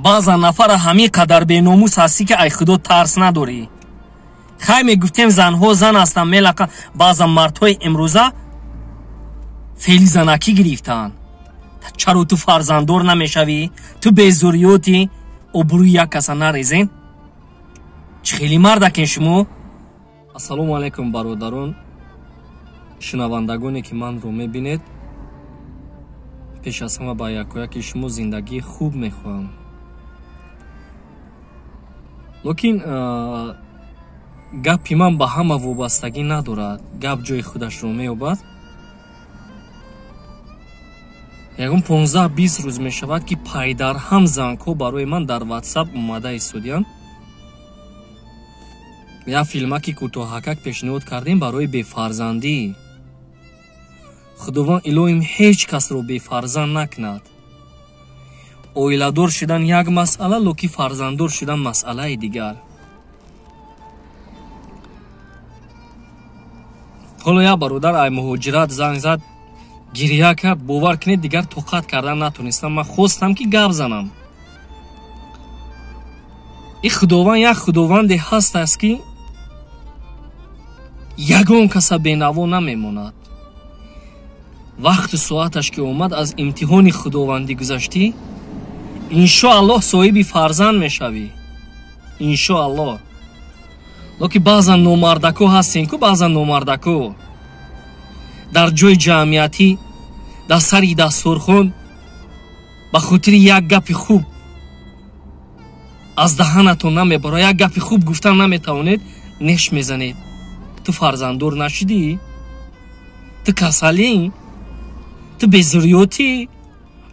баъзан нафара ҳамин қадар беномус ҳастӣ ки ай худо тарс надорӣ. хай мегуфтем занҳо зан ҳастанд мелақа, баъзан мардҳои имрӯза феъли занакӣ гирифтаанд. чаро ту фарзанддор намешавӣ? Ту безурриётӣ? обрӯи як каса нарезен? чӣ хеле мардакен шумо? ассалому алайкум бародарон, шунавандагоне ки манро мебинед. пеш аз ҳама ба якояки шумо зиндагии хуб мехоҳам. лекин гапи ман ба ҳама вобастагӣ надорад. гап ҷои худашро меёбад. ягон 15-20 рӯз мешавад ки пайдарҳам занҳо барои ман дар ватсап омада истодиянд. як филмаки кӯтоҳакак пешниҳод кардем барои бефарзандӣ. худованд илоҳим ҳеҷ касро бефарзанд накунад. оиладор шудан як масъала, локи фарзанддор шудан масъалаи дигар. ҳоло як бародар ай муҳоҷират занг зад, гирья кард. бовар кунед дигар тоқат кардан натонистам. ман хостам ки гап занам. ин худованд як худованде ҳастааст ки ягон каса бенаво намемонад. вақту соаташ ки омад, аз имтиҳони худовандӣ гузаштӣ, иншоаллоҳ соҳиби фарзанд мешавӣ. иншоаллоҳ. локи баъзан номардако ҳастем ку, баъзан номардако дар ҷои ҷамъиятӣ, дар сари дастурхон ба хотири як гапи хуб аз даҳанатон намебарад, як гапи хуб гуфтан наметавонед, неш мезанед. ту фарзанддор нашудӣ? ту касалӣ? ту безурриётӣ?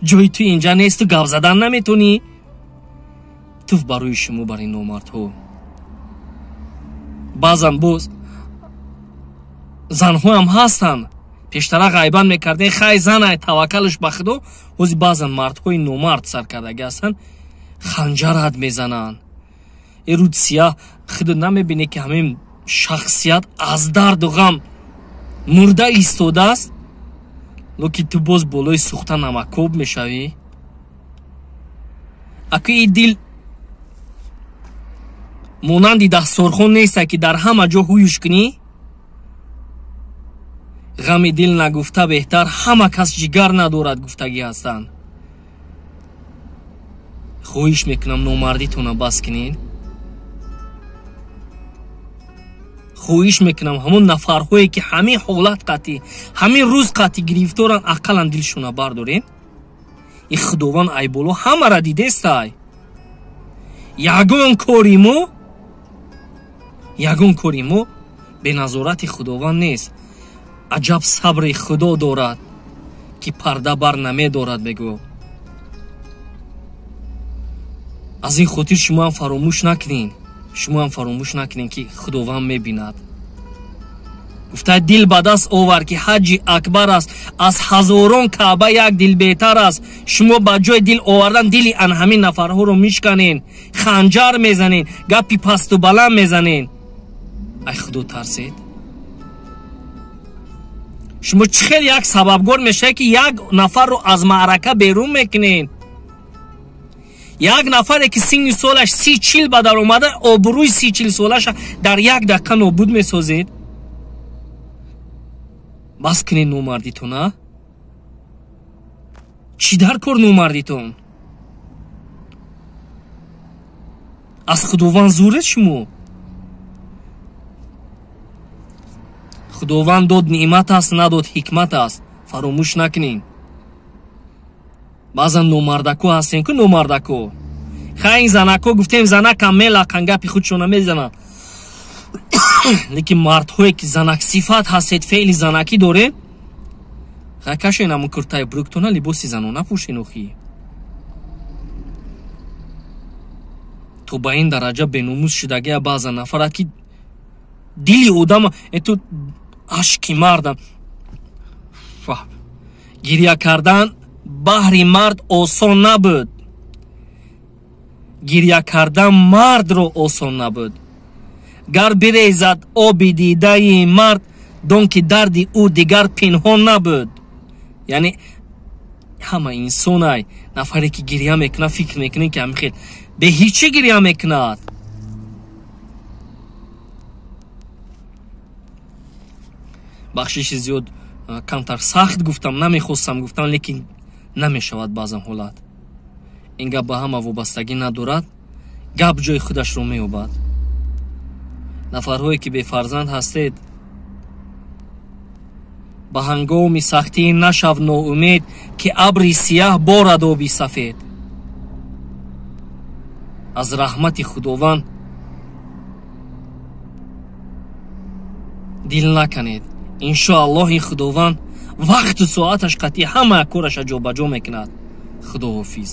ҷои ту инҷа нест? ту гап задан наметонӣ? туф барои шумо бар ин номардҳо. баъзан боз занҳоам ҳастанд. пештара ғайбат мекардем, хай занай таваккалш ба худо. ҳозир баъзан мардҳои номард саркардагӣ ҳастанд, ханҷарат мезананд. ируд сия худо намебинӣ ки ҳамин шахсият аз дарду ғам мурда истодааст, локи ту боз болои сӯхта намакоб мешавӣ. аку ин дил монанди дастурхон неста ки дар ҳама ҷо ҳуюш кунӣ. ғами дил нагуфта беҳтар, ҳама кас ҷигар надорад гуфтагӣ ҳастанд. хоҳиш мекунам номардитона бас кунед. хоҳиш мекунам ҳамон нафарҳое ки ҳамин ҳолат қатъӣ, ҳамин рӯз қатъӣ гирифторан, ақалан дилшона бардорен. ин худованд ай боло ҳамара дидестай. ягон кори мо беназорати худованд нест. аҷаб сабри худо дорад ки парда бар намедорад. бегӯ аз ин хотир шумоам фаромӯш накунед. шумоам фаромӯш накунед ки худованд мебинад. гуфта дил ба даст овар ки ҳаҷи акбар аст, аз ҳазорон каъба як дил беҳтар аст. шумо ба ҷои дил овардан дили ан ҳамин нафарҳоро мишканед, ханҷар мезанед, гапи пасту баланд мезанед. ай худо тарсед. шумо чӣ хел як сабабгор мешавед ки як нафарро аз маърака берун мекунед. як нафаре ки синни солаш 30-40 ба дар омада, обрӯи 30-40 солаша дар як дақиқа нобуд месозед. бас кунед номардитона. чӣ дар кор номардитон? аз худованд зуред шумо? худованд дод неъмат аст, надод ҳикмат аст. фаромӯш накунед. баъзан номардако ҳастем ку, номардако. хай ин занако гуфтем занакам мелақан, гапи худшона мезананд. лекин мардҳое ки занак сифат ҳастед, феъли занакӣ доред, хай кашен ҳамон куртаи буруктона, либоси занона пӯшен. охӣ то ба ин дараҷа беномус шудагия баъзан нафарат ки дили одам ето ашки мардам. гирья кардан баҳри мард осон набуд. гирья кардан мардро осон набуд. гар бирезад оби дидаи мард, дон ки дарди ӯ дигар пинҳон набуд. яъне ҳама инсонай нафаре ки гирья мекунад фикр мекунед ки амихел бе ҳичӣ гирья мекунад. бахшиши зиёд камтар сахт гуфтам, намехостам гуфтам, лекин намешавад баъзан ҳолат. ин гап ба ҳама вобастагӣ надорад, гап ҷои худашро меёбад. нафарҳое ки бефарзанд ҳастед, ба ҳангоми сахтӣ нашав ноумед ки абри сияҳ борад оби сафед. аз раҳмати худованд дил наканед. иншоаллоҳи худованд вақту соаташ қатъӣ ҳама кораша ҷобаҷо мекунад. худоҳофиз.